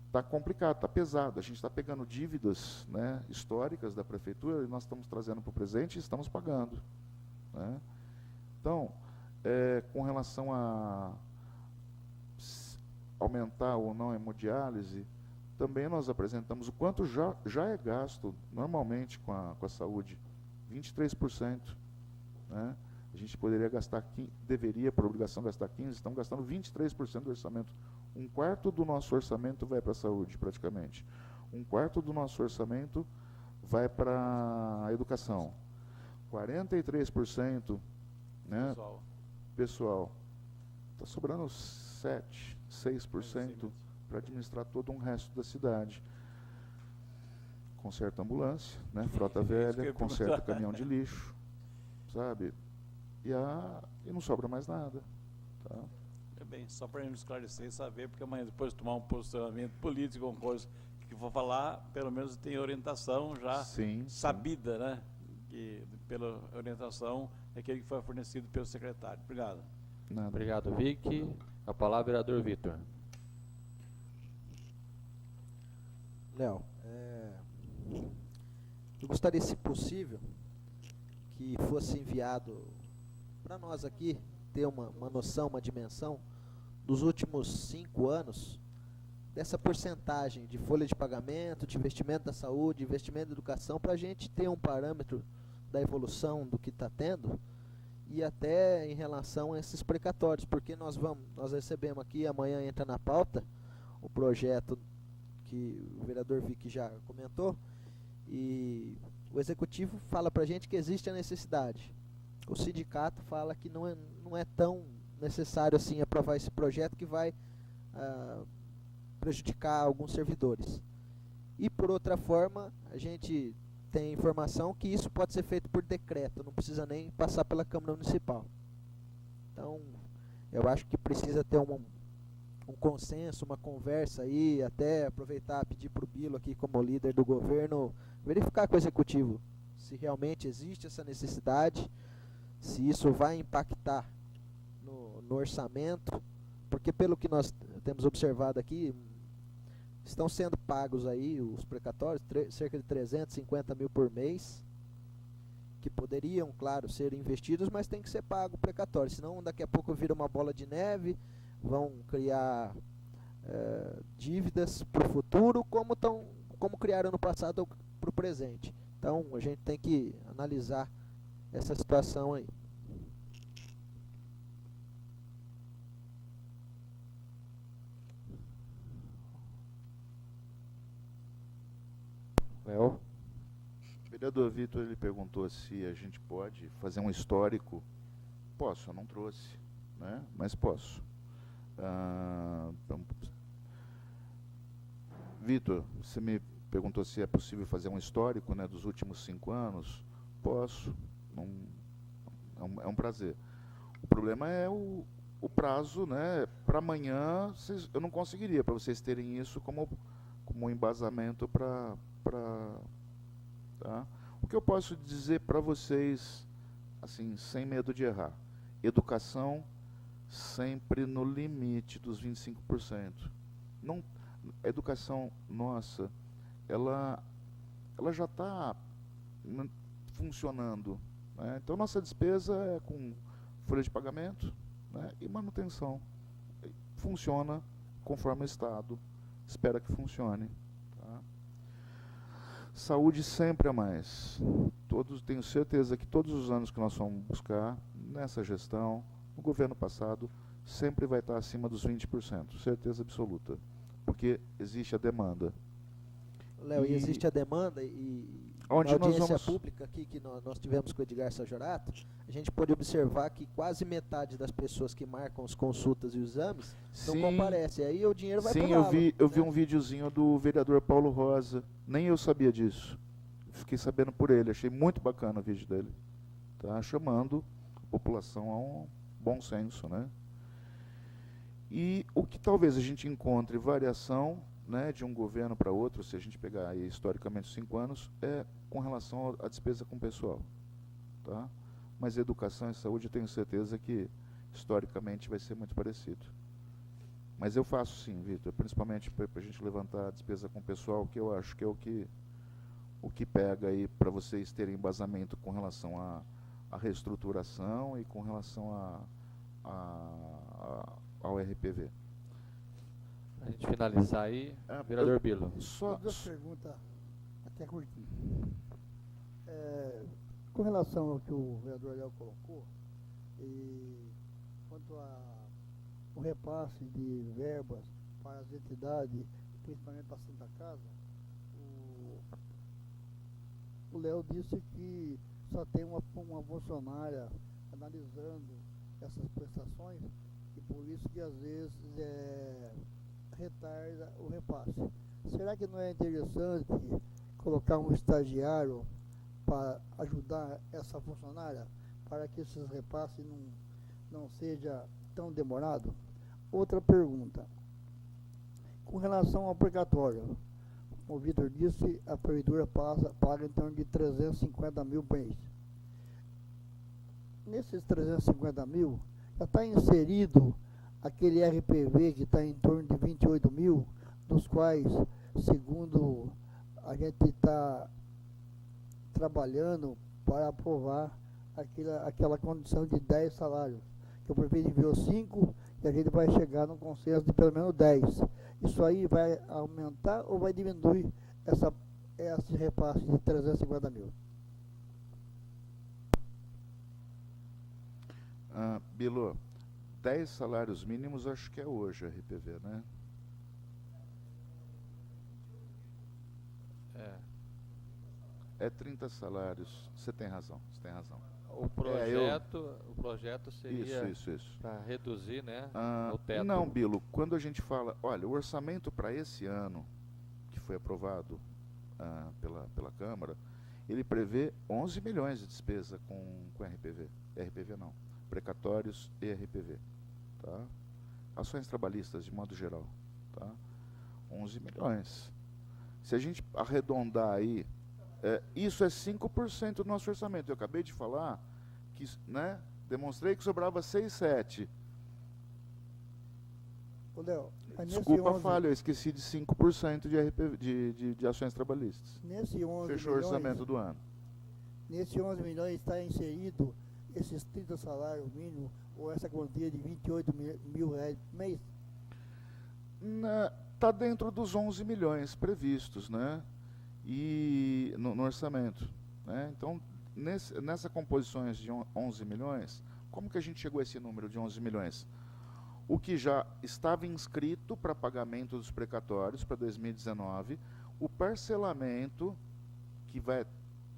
está complicado, está pesado. A gente está pegando dívidas, né, históricas da prefeitura e nós estamos trazendo para o presente e estamos pagando. Né? Então, com relação a aumentar ou não a hemodiálise, também nós apresentamos o quanto já é gasto normalmente com a saúde, 23%. Né? A gente poderia gastar, deveria, por obrigação, gastar 15%, estamos gastando 23% do orçamento. 1/4 do nosso orçamento vai para a saúde, praticamente. 1/4 do nosso orçamento vai para a educação. 43%, né, pessoal. Está sobrando 6% para administrar todo um resto da cidade. Conserta ambulância, né, frota velha, conserta caminhão de lixo, sabe? E não sobra mais nada. Tá? Bem, só para nos esclarecer e saber, porque amanhã depois de tomar um posicionamento político, uma coisa que vou falar, pelo menos tem orientação já sabida, sim, né? Que pela orientação é aquele que foi fornecido pelo secretário. Obrigado. Nada. Obrigado, Vicky. A palavra, vereador Vitor. Léo, eu gostaria, se possível, que fosse enviado para nós aqui, ter uma noção, uma dimensão, dos últimos 5 anos, dessa porcentagem de folha de pagamento, de investimento da saúde, investimento da educação, para a gente ter um parâmetro da evolução do que está tendo e até em relação a esses precatórios, porque nós recebemos aqui, amanhã entra na pauta o projeto que o vereador Vick já comentou, e o executivo fala para a gente que existe a necessidade. O sindicato fala que não é tão necessário assim aprovar esse projeto, que vai prejudicar alguns servidores. E por outra forma, a gente tem informação que isso pode ser feito por decreto, não precisa nem passar pela Câmara Municipal. Então, eu acho que precisa ter um consenso, uma conversa aí, até aproveitar e pedir para o Bilo aqui como líder do governo, verificar com o executivo se realmente existe essa necessidade, se isso vai impactar no orçamento, porque pelo que nós temos observado aqui, estão sendo pagos aí os precatórios, cerca de 350 mil por mês, que poderiam, claro, ser investidos, mas tem que ser pago o precatório, senão daqui a pouco vira uma bola de neve, vão criar dívidas para o futuro, como criaram no passado para o presente. Então a gente tem que analisar essa situação aí. Léo? O vereador Vitor, ele perguntou se a gente pode fazer um histórico. Posso, eu não trouxe, né? Mas posso. Vitor, você me perguntou se é possível fazer um histórico, né, dos últimos 5 anos. Posso, é um prazer. O problema é o prazo, né? Para amanhã eu não conseguiria, para vocês terem isso como um embasamento para tá? O que eu posso dizer para vocês, assim, sem medo de errar: educação sempre no limite dos 25%. Não, a educação nossa, ela já está funcionando, né? Então nossa despesa é com folha de pagamento, né, e manutenção. Funciona conforme o Estado espera que funcione. Tá? Saúde sempre a mais. Tenho certeza que todos os anos que nós vamos buscar nessa gestão, no governo passado, sempre vai estar acima dos 20%, certeza absoluta, porque existe a demanda. Léo, e existe a demanda, e onde na audiência nós vamos... pública aqui que nós tivemos com o Edgar Sajorato, a gente pôde observar que quase metade das pessoas que marcam as consultas e os exames não comparecem, aí o dinheiro vai para lá. Sim, eu vi um videozinho do vereador Paulo Rosa, nem eu sabia disso, fiquei sabendo por ele, achei muito bacana o vídeo dele, tá? Chamando a população a um bom senso, né? E o que talvez a gente encontre variação, né, de um governo para outro, se a gente pegar aí, historicamente 5 anos, é com relação à despesa com o pessoal. Tá? Mas educação e saúde, eu tenho certeza que historicamente vai ser muito parecido. Mas eu faço sim, Vitor, principalmente para a gente levantar a despesa com o pessoal, que eu acho que é o que pega aí para vocês terem embasamento com relação à reestruturação e com relação ao RPV. A gente finalizar aí, vereador Bilo. Só duas perguntas, até curtinho. Com relação ao que o vereador Léo colocou, e quanto ao repasse de verbas para as entidades, principalmente para a Santa Casa, o Léo disse que só tem uma funcionária analisando essas prestações, e por isso que às vezes retarda o repasse. Será que não é interessante colocar um estagiário para ajudar essa funcionária, para que esses repasses não seja tão demorado? Outra pergunta, com relação ao precatório, como o Vitor disse, a prefeitura paga em torno de 350 mil por mês. Nesses 350 mil, já está inserido aquele RPV que está em torno de 28 mil, dos quais, segundo a gente está trabalhando para aprovar aquela condição de 10 salários, que o prefeito enviou 5 e a gente vai chegar num consenso de pelo menos 10. Isso aí vai aumentar ou vai diminuir esse repasse de 350 mil? Bilo, 10 salários mínimos acho que é hoje a RPV, né? É 30 salários. Você tem razão, você tem razão. O projeto seria Isso. para reduzir, né, o teto. Não, Bilo, quando a gente fala, olha, o orçamento para esse ano, que foi aprovado pela Câmara, ele prevê 11 milhões de despesa com RPV. RPV não, precatórios e RPV. Tá? Ações trabalhistas, de modo geral. Tá? 11 milhões. Se a gente arredondar aí, isso é 5% do nosso orçamento. Eu acabei de falar que, né, demonstrei que sobrava 6, 7. Ô, Léo, Desculpa a falha, eu esqueci de 5% de RPV, de ações trabalhistas. Nesse 11 Fechou o orçamento do ano. Nesse 11 milhões está inserido esses 30 salários mínimos ou essa quantia de 28 mil reais por mês? Está dentro dos 11 milhões previstos, né? E no orçamento, né? Então, nessa composições de 11 milhões, como que a gente chegou a esse número de 11 milhões? O que já estava inscrito para pagamento dos precatórios para 2019, o parcelamento que vai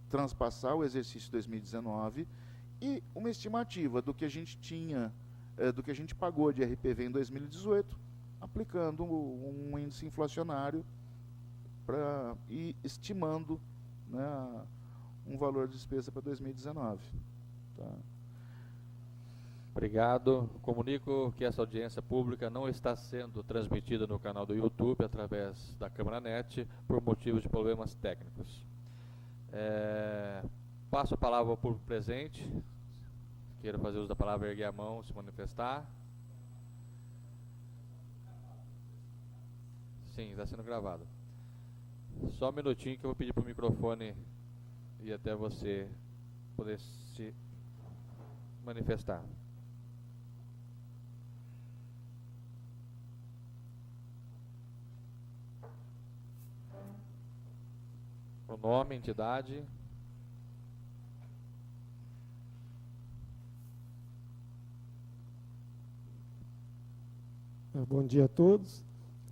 transpassar o exercício 2019 e uma estimativa do que a gente tinha, do que a gente pagou de RPV em 2018, aplicando um índice inflacionário e estimando, né, um valor de despesa para 2019. Tá? Obrigado. Comunico que essa audiência pública não está sendo transmitida no canal do YouTube através da Câmara Net por motivos de problemas técnicos. Passo a palavra ao público presente. Queira fazer uso da palavra, erguer a mão, se manifestar. Sim, está sendo gravado. Só um minutinho que eu vou pedir para o microfone ir até você poder se manifestar. O nome, entidade. Bom dia a todos.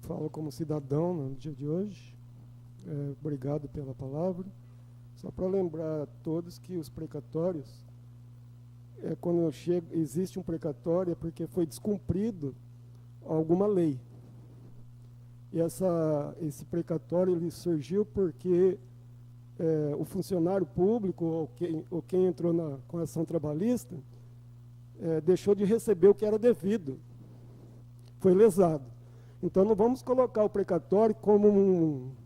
Falo como cidadão no dia de hoje. Obrigado pela palavra. Só para lembrar a todos que os precatórios, quando existe um precatório é porque foi descumprido alguma lei. E esse precatório ele surgiu porque o funcionário público ou quem entrou com a ação trabalhista deixou de receber o que era devido. Foi lesado. Então não vamos colocar o precatório como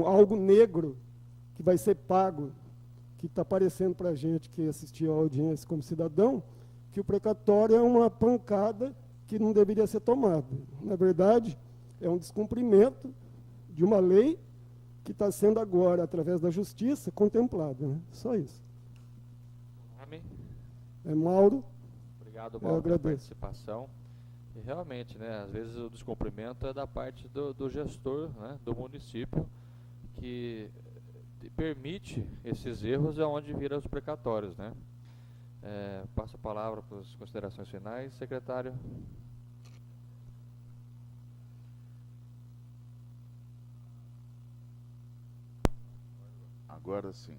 algo negro que vai ser pago, que está parecendo para a gente que assistiu à audiência como cidadão, que o precatório é uma pancada que não deveria ser tomada. Na verdade, é um descumprimento de uma lei que está sendo agora, através da justiça, contemplada. Né? Só isso. Nome? É Mauro. Obrigado, Mauro, pela participação. E realmente, né, às vezes o descumprimento é da parte do gestor, né, do município, que permite esses erros aonde viram os precatórios, né? Passo a palavra para as considerações finais, secretário. Agora sim.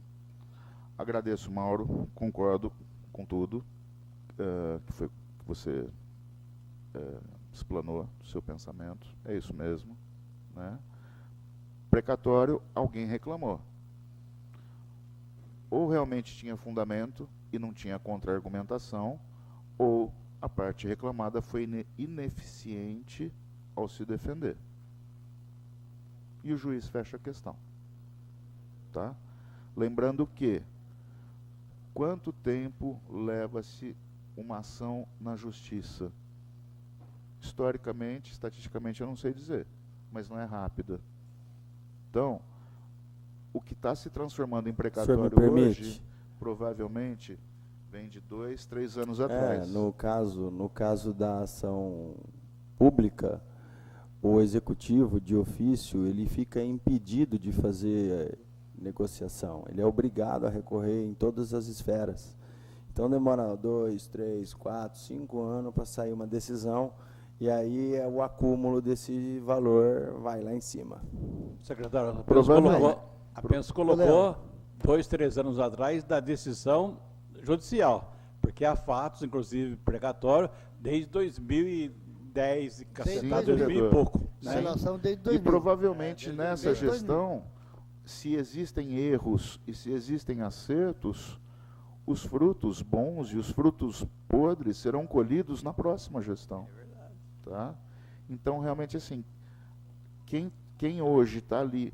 Agradeço, Mauro, concordo com tudo que você explanou do seu pensamento. É isso mesmo, né? Precatório, alguém reclamou. Ou realmente tinha fundamento e não tinha contra-argumentação, ou a parte reclamada foi ineficiente ao se defender. E o juiz fecha a questão. Tá? Lembrando que, quanto tempo leva-se uma ação na justiça? Historicamente, estatisticamente, eu não sei dizer, mas não é rápida. Então, o que está se transformando em precatório hoje, provavelmente, Vem de 2, 3 anos atrás. No caso da ação pública, o executivo de ofício ele fica impedido de fazer negociação. Ele é obrigado a recorrer em todas as esferas. Então demora 2, 3, 4, 5 anos para sair uma decisão, e aí o acúmulo desse valor vai lá em cima. Secretário, Provavelmente. apenas colocou 2, 3 anos atrás da decisão judicial, porque há fatos, inclusive precatório, desde 2010 e cacetado, 2000 e pouco. Na Né? relação desde E 2000. provavelmente nessa desde 2000. gestão, se existem erros e se existem acertos, os frutos bons e os frutos podres serão colhidos na próxima gestão. Tá? Então, realmente, assim, quem hoje está ali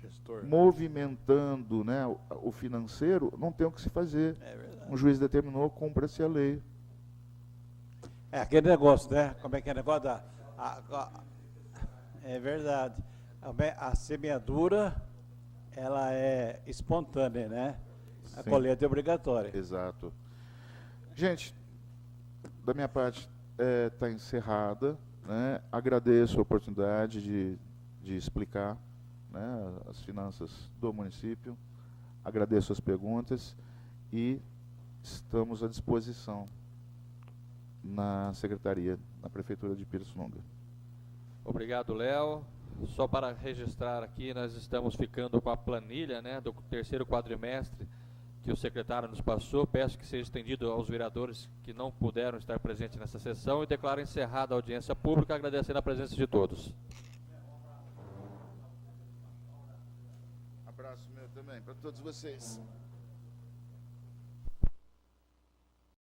Gestor. movimentando, né, o financeiro, não tem o que se fazer. É verdade. Um juiz determinou, cumpra-se a lei. É aquele negócio, né? Como é que é o negócio é verdade. A semeadura, ela é espontânea, né? A Sim. colheita é obrigatória. Exato. Gente, da minha parte, está encerrada. Né? Agradeço a oportunidade de explicar, né, as finanças do município. Agradeço as perguntas e estamos à disposição na Secretaria, na Prefeitura de Pirassununga. Obrigado, Léo. Só para registrar aqui, nós estamos ficando com a planilha, né, do terceiro quadrimestre que o secretário nos passou. Peço que seja estendido aos vereadores que não puderam estar presentes nessa sessão e declaro encerrada a audiência pública, agradecendo a presença de todos. Abraço meu também para todos vocês.